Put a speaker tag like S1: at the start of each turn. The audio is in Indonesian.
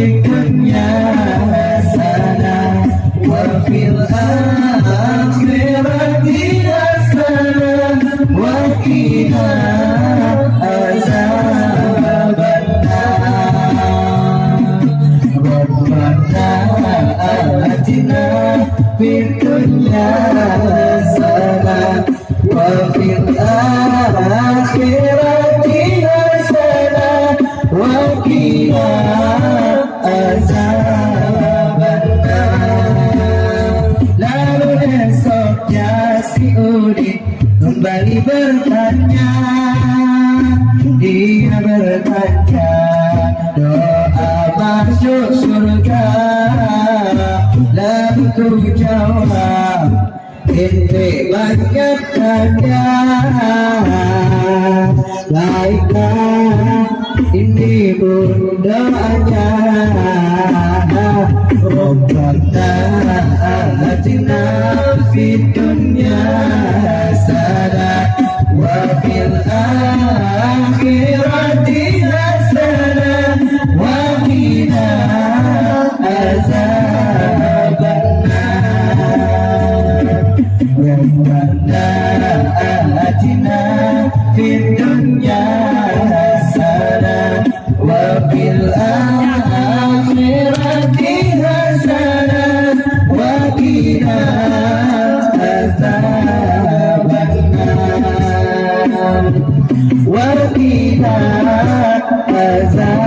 S1: الدنيا حسنة وفي الآخرة حسنة وقنا عذاب النار ربنا آتنا في الدنيا حسنة وفي الآخرة حسنة وقنا عذاب النار. Lalu esoknya si Udin kembali bertanya, dia bertanya doa masuk surga. Lalu ku jawab, ente banyak tanya, baiklah ini pun doanya. Rabbana atina fid dunya hasanah wa fil akhirati hasanah wa qina azabannar. Rabbana atina fid dunya hasanah wa fil akhirati hasanah wa qina azabannar wa qina azabannar.